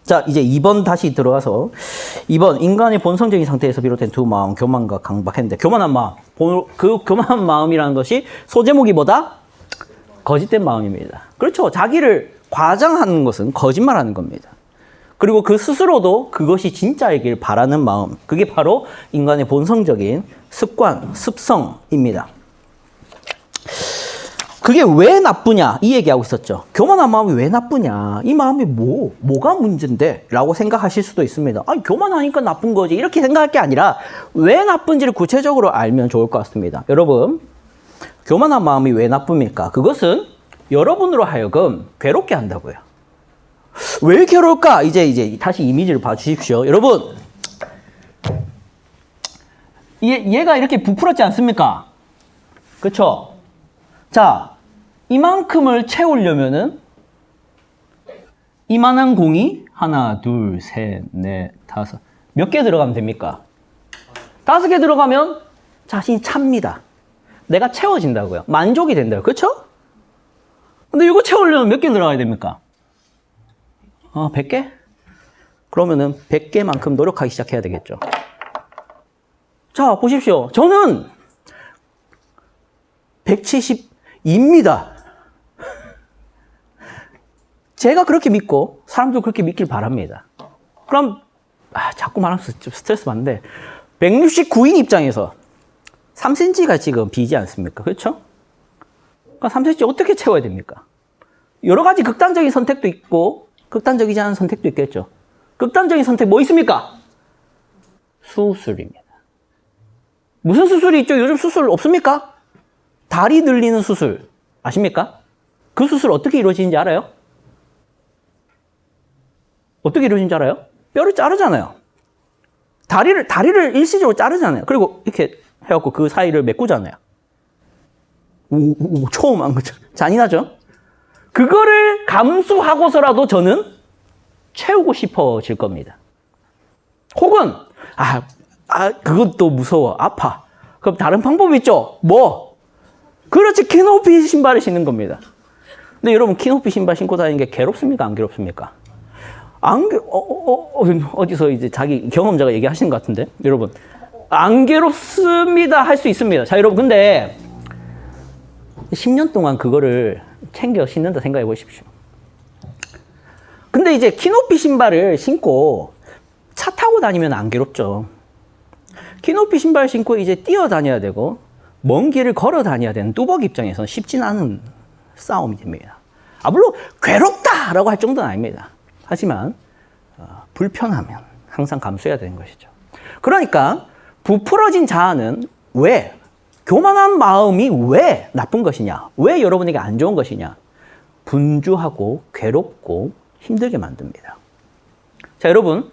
자, 이제 2번 다시 들어가서 2번 인간의 본성적인 상태에서 비롯된 두 마음, 교만과 강박했는데 교만한 마음, 그 교만한 마음이라는 것이 소제목이 뭐다? 거짓된 마음입니다. 그렇죠. 자기를 과장하는 것은 거짓말하는 겁니다. 그리고 그 스스로도 그것이 진짜이길 바라는 마음, 그게 바로 인간의 본성적인 습관, 습성입니다. 그게 왜 나쁘냐 이 얘기하고 있었죠. 교만한 마음이 왜 나쁘냐, 이 마음이 뭐가 문제인데 라고 생각하실 수도 있습니다. 아니 교만하니까 나쁜 거지 이렇게 생각할 게 아니라 왜 나쁜지를 구체적으로 알면 좋을 것 같습니다. 여러분, 교만한 마음이 왜 나쁩니까? 그것은 여러분으로 하여금 괴롭게 한다고요. 왜 괴로울까? 이제 다시 이미지를 봐주십시오. 여러분, 얘가 이렇게 부풀었지 않습니까? 그쵸? 자, 이만큼을 채우려면은 이만한 공이 하나, 둘, 셋, 넷, 다섯 몇 개 들어가면 됩니까? 5개 들어가면 자신이 찹니다. 내가 채워진다고요. 만족이 된다고요. 그렇죠? 근데 이거 채우려면 몇 개 들어가야 됩니까? 100개? 그러면은 100개만큼 노력하기 시작해야 되겠죠. 자, 보십시오. 저는 170입니다. 제가 그렇게 믿고 사람도 그렇게 믿길 바랍니다. 그럼 자꾸 말하면 좀 스트레스 받는데 169인 입장에서 3cm가 지금 비지 않습니까? 그렇죠? 그러니까 3cm 어떻게 채워야 됩니까? 여러 가지 극단적인 선택도 있고 극단적이지 않은 선택도 있겠죠. 극단적인 선택 뭐 있습니까? 수술입니다. 무슨 수술이 있죠? 요즘 수술 없습니까? 다리 늘리는 수술 아십니까? 그 수술 어떻게 이루어지는지 알아요? 어떻게 이루어지는지 알아요? 뼈를 자르잖아요. 다리를 일시적으로 자르잖아요. 그리고 이렇게 해갖고 그 사이를 메꾸잖아요. 처음 한 거죠. 잔인하죠? 그거를 감수하고서라도 저는 채우고 싶어질 겁니다. 혹은 그것도 무서워. 아파. 그럼 다른 방법이 있죠. 뭐? 그렇지, 키높이 신발을 신는 겁니다. 근데 여러분, 키높이 신발 신고 다니는 게 괴롭습니까? 안 괴롭습니까? 어디서 이제 자기 경험자가 얘기하시는 것 같은데? 여러분, 안 괴롭습니다. 할 수 있습니다. 자, 여러분, 근데 10년 동안 그거를 챙겨 신는다 생각해 보십시오. 근데 이제 키높이 신발을 신고 차 타고 다니면 안 괴롭죠. 키높이 신발 신고 이제 뛰어다녀야 되고 먼 길을 걸어 다녀야 되는 뚜벅 입장에서는 쉽진 않은 싸움이 됩니다. 물론 괴롭다라고 할 정도는 아닙니다. 하지만 불편하면 항상 감수해야 되는 것이죠. 그러니까 부풀어진 자아는 왜, 교만한 마음이 왜 나쁜 것이냐, 왜 여러분에게 안 좋은 것이냐, 분주하고 괴롭고 힘들게 만듭니다. 자, 여러분,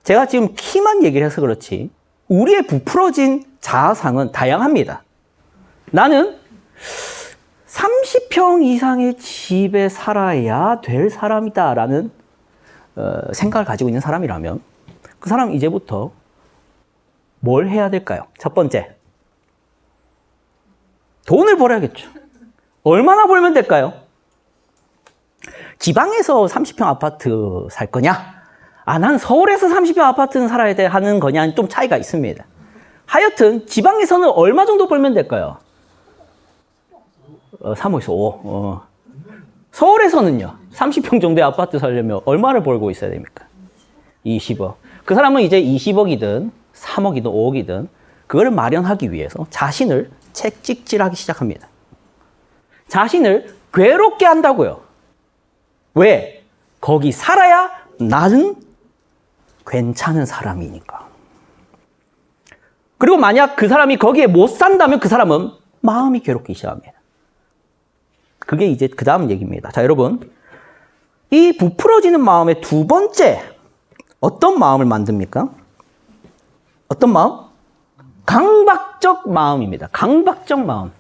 제가 지금 키만 얘기를 해서 그렇지 우리의 부풀어진 자아상은 다양합니다. 나는 30평 이상의 집에 살아야 될 사람이다 라는 생각을 가지고 있는 사람이라면 그 사람은 이제부터 뭘 해야 될까요? 첫 번째, 돈을 벌어야겠죠. 얼마나 벌면 될까요? 지방에서 30평 아파트 살 거냐? 난 서울에서 30평 아파트는 살아야 돼 하는 거냐는 좀 차이가 있습니다. 하여튼 지방에서는 얼마 정도 벌면 될까요? 3억에서 5억. 서울에서는요, 30평 정도의 아파트 살려면 얼마를 벌고 있어야 됩니까? 20억. 그 사람은 이제 20억이든 3억이든 5억이든 그거를 마련하기 위해서 자신을 채찍질하기 시작합니다. 자신을 괴롭게 한다고요. 왜? 거기 살아야 나는 괜찮은 사람이니까. 그리고 만약 그 사람이 거기에 못 산다면 그 사람은 마음이 괴롭기 시작합니다. 그게 이제 그 다음 얘기입니다. 자, 여러분, 이 부풀어지는 마음의 두 번째, 어떤 마음을 만듭니까? 어떤 마음? 강박적 마음입니다. 강박적 마음.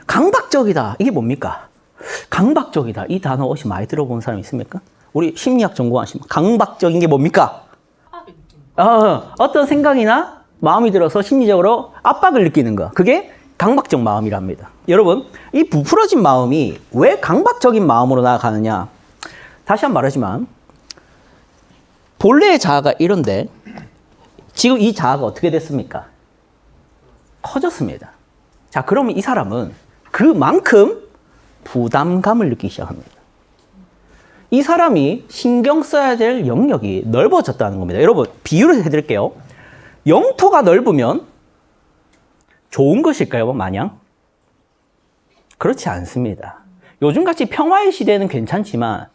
강박적이다. 이게 뭡니까? 강박적이다. 이 단어 혹시 많이 들어본 사람 있습니까? 우리 심리학 전공하시면 강박적인 게 뭡니까? 어떤 생각이나 마음이 들어서 심리적으로 압박을 느끼는 거. 그게 강박적 마음이랍니다. 여러분, 이 부풀어진 마음이 왜 강박적인 마음으로 나아가느냐? 다시 한번 말하지만 본래의 자아가 이런데 지금 이 자아가 어떻게 됐습니까? 커졌습니다. 자, 그러면 이 사람은 그만큼 부담감을 느끼기 시작합니다. 이 사람이 신경 써야 될 영역이 넓어졌다는 겁니다. 여러분, 비유를 해드릴게요. 영토가 넓으면 좋은 것일까요, 마냥? 그렇지 않습니다. 요즘같이 평화의 시대는 괜찮지만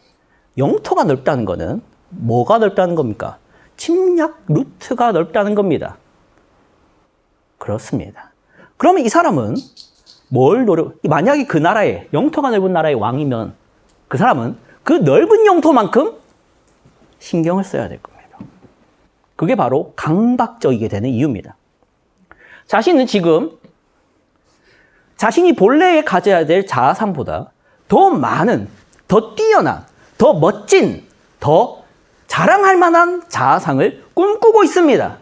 영토가 넓다는 것은 뭐가 넓다는 겁니까? 침략 루트가 넓다는 겁니다. 그렇습니다. 그러면 이 사람은 만약에 그 나라에, 영토가 넓은 나라의 왕이면 그 사람은 그 넓은 영토만큼 신경을 써야 될 겁니다. 그게 바로 강박적이게 되는 이유입니다. 자신은 지금 자신이 본래에 가져야 될 자아상보다 더 많은, 더 뛰어난, 더 멋진, 더 자랑할 만한 자아상을 꿈꾸고 있습니다.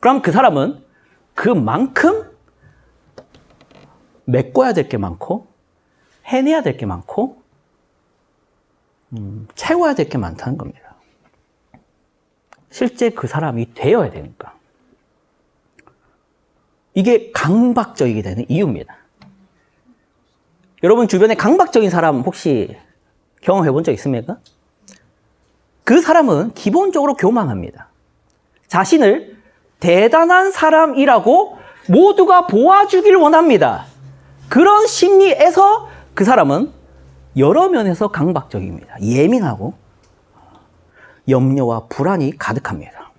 그럼 그 사람은 그만큼 메꿔야 될 게 많고 해내야 될 게 많고 채워야 될 게 많다는 겁니다. 실제 그 사람이 되어야 되니까. 이게 강박적이게 되는 이유입니다. 여러분 주변에 강박적인 사람 혹시 경험해 본 적 있습니까? 그 사람은 기본적으로 교만합니다. 자신을 대단한 사람이라고 모두가 보아주길 원합니다. 그런 심리에서 그 사람은 여러 면에서 강박적입니다. 예민하고 염려와 불안이 가득합니다.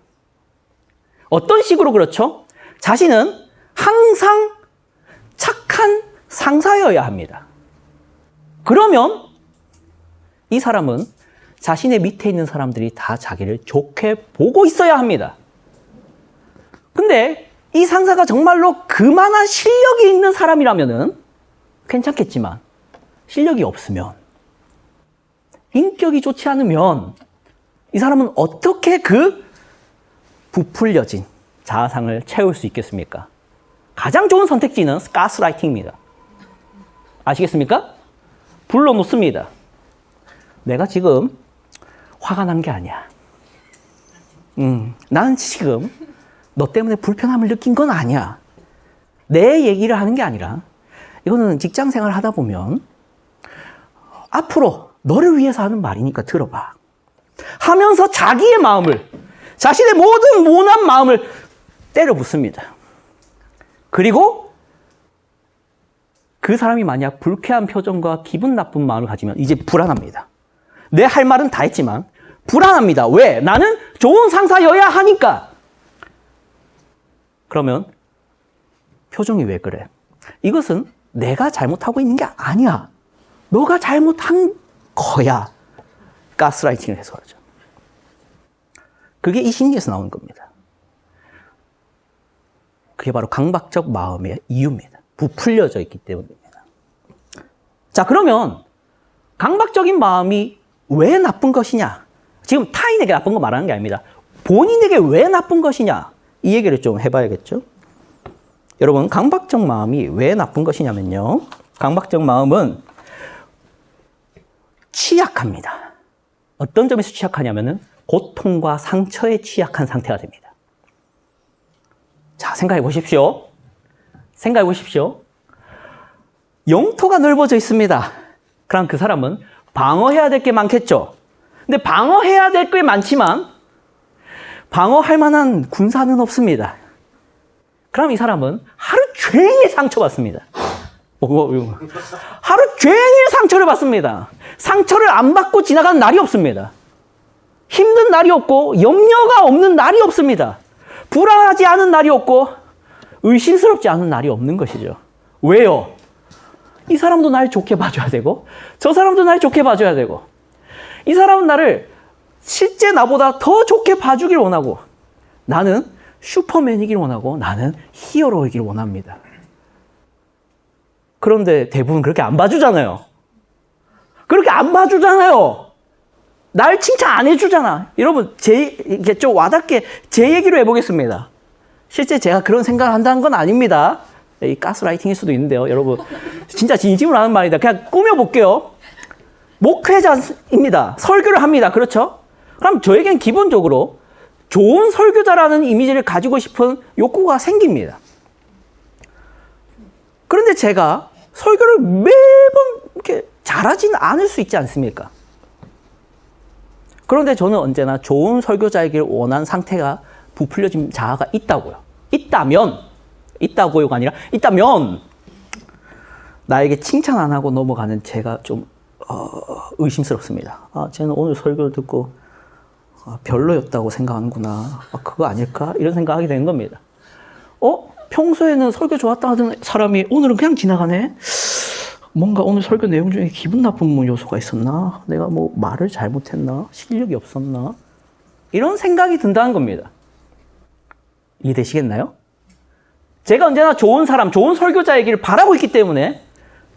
어떤 식으로 그렇죠? 자신은 항상 착한 상사여야 합니다. 그러면 이 사람은 자신의 밑에 있는 사람들이 다 자기를 좋게 보고 있어야 합니다. 근데 이 상사가 정말로 그만한 실력이 있는 사람이라면은 괜찮겠지만 실력이 없으면, 인격이 좋지 않으면 이 사람은 어떻게 그 부풀려진 자아상을 채울 수 있겠습니까? 가장 좋은 선택지는 가스라이팅입니다. 아시겠습니까? 불러놓습니다. 내가 지금 화가 난 게 아니야. 나는 지금 너 때문에 불편함을 느낀 건 아니야. 내 얘기를 하는 게 아니라 이거는 직장 생활 하다 보면 앞으로 너를 위해서 하는 말이니까 들어봐. 하면서 자기의 마음을, 자신의 모든 모난 마음을 때려 붓습니다. 그리고 그 사람이 만약 불쾌한 표정과 기분 나쁜 마음을 가지면 이제 불안합니다. 내 할 말은 다 했지만 불안합니다. 왜? 나는 좋은 상사여야 하니까. 그러면 표정이 왜 그래? 이것은 내가 잘못하고 있는 게 아니야. 너가 잘못한 거야. 가스라이팅을 해서 그러죠. 그게 이 심리에서 나오는 겁니다. 그게 바로 강박적 마음의 이유입니다. 부풀려져 있기 때문입니다. 자, 그러면 강박적인 마음이 왜 나쁜 것이냐? 지금 타인에게 나쁜 거 말하는 게 아닙니다. 본인에게 왜 나쁜 것이냐? 이 얘기를 좀 해봐야겠죠? 여러분, 강박적 마음이 왜 나쁜 것이냐면요. 강박적 마음은 취약합니다. 어떤 점에서 취약하냐면은 고통과 상처에 취약한 상태가 됩니다. 자, 생각해 보십시오. 생각해 보십시오. 영토가 넓어져 있습니다. 그럼 그 사람은 방어해야 될 게 많겠죠. 근데 방어해야 될 게 많지만 방어할 만한 군사는 없습니다. 그럼 이 사람은 하루 종일 상처받습니다. 하루 종일 상처를 받습니다. 상처를 안 받고 지나가는 날이 없습니다. 힘든 날이 없고 염려가 없는 날이 없습니다. 불안하지 않은 날이 없고 의심스럽지 않은 날이 없는 것이죠. 왜요? 이 사람도 날 좋게 봐줘야 되고 저 사람도 날 좋게 봐줘야 되고 이 사람은 나를 실제 나보다 더 좋게 봐주길 원하고 나는 슈퍼맨이길 원하고 나는 히어로이길 원합니다. 그런데 대부분 그렇게 안 봐주잖아요. 그렇게 안 봐주잖아요. 날 칭찬 안 해주잖아. 여러분, 이게 좀 와닿게 제 얘기로 해보겠습니다. 실제 제가 그런 생각을 한다는 건 아닙니다. 이 가스라이팅일 수도 있는데요. 여러분, 진짜 진심으로 하는 말이다. 그냥 꾸며볼게요. 목회자입니다. 설교를 합니다. 그렇죠? 그럼 저에겐 기본적으로 좋은 설교자라는 이미지를 가지고 싶은 욕구가 생깁니다. 그런데 제가 설교를 매번 이렇게 잘하지는 않을 수 있지 않습니까? 그런데 저는 언제나 좋은 설교자이길 원하는 상태가 부풀려진 자아가 있다고요. 있다고요가 아니라 있다면 나에게 칭찬 안 하고 넘어가는 제가 좀 의심스럽습니다. 쟤는 오늘 설교를 듣고 별로였다고 생각하는구나. 그거 아닐까? 이런 생각하게 되는 겁니다. 평소에는 설교 좋았다 하던 사람이 오늘은 그냥 지나가네? 뭔가 오늘 설교 내용 중에 기분 나쁜 요소가 있었나? 내가 뭐 말을 잘못했나? 실력이 없었나? 이런 생각이 든다는 겁니다. 이해되시겠나요? 제가 언제나 좋은 사람, 좋은 설교자이기를 바라고 있기 때문에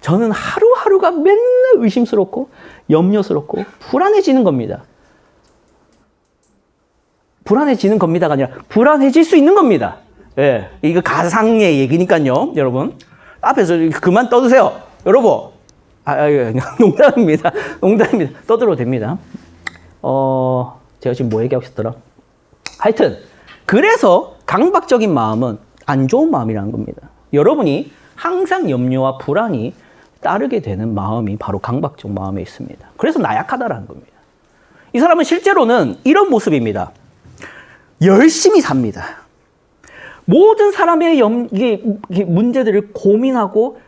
저는 하루하루가 맨날 의심스럽고 염려스럽고 불안해지는 겁니다. 불안해지는 겁니다가 아니라 불안해질 수 있는 겁니다. 예, 이거 가상의 얘기니까요, 여러분. 앞에서 그만 떠드세요. 여러분. 농담입니다. 농담입니다. 떠들어도 됩니다. 제가 지금 뭐 얘기하고 있었더라? 하여튼, 그래서 강박적인 마음은 안 좋은 마음이라는 겁니다. 여러분이 항상 염려와 불안이 따르게 되는 마음이 바로 강박적 마음에 있습니다. 그래서 나약하다라는 겁니다. 이 사람은 실제로는 이런 모습입니다. 열심히 삽니다. 모든 사람의 문제들을 고민하고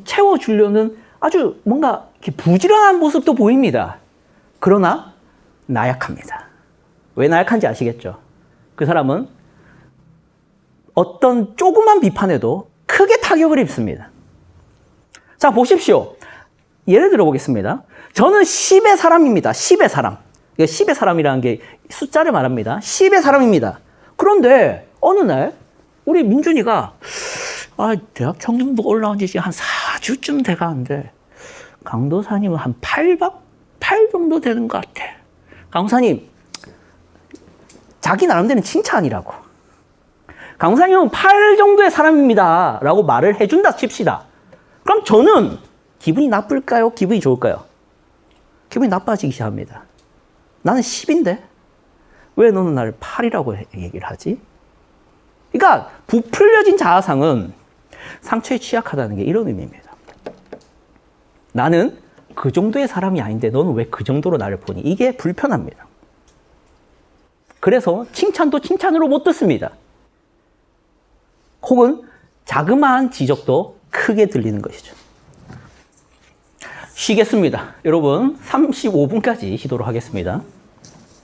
채워주려는 아주 뭔가 부지런한 모습도 보입니다. 그러나 나약합니다. 왜 나약한지 아시겠죠? 그 사람은 어떤 조그만 비판에도 크게 타격을 입습니다. 자, 보십시오. 예를 들어 보겠습니다. 저는 10의 사람입니다. 10의 사람. 10의 사람이라는 게 숫자를 말합니다. 10의 사람입니다. 그런데 어느 날 우리 민준이가 대학 청년부 올라온 지 한 4주쯤 돼가는데 강도사님은 한 8 정도 되는 것 같아. 강도사님, 자기 나름대로는 칭찬이라고. 강도사님은 8 정도의 사람입니다. 라고 말을 해준다 칩시다. 그럼 저는 기분이 나쁠까요? 기분이 좋을까요? 기분이 나빠지기 시작합니다. 나는 10인데 왜 너는 나를 8이라고 얘기를 하지? 그러니까 부풀려진 자아상은 상처에 취약하다는 게 이런 의미입니다. 나는 그 정도의 사람이 아닌데 너는 왜 그 정도로 나를 보니? 이게 불편합니다. 그래서 칭찬도 칭찬으로 못 듣습니다. 혹은 자그마한 지적도 크게 들리는 것이죠. 쉬겠습니다. 여러분 35분까지 쉬도록 하겠습니다.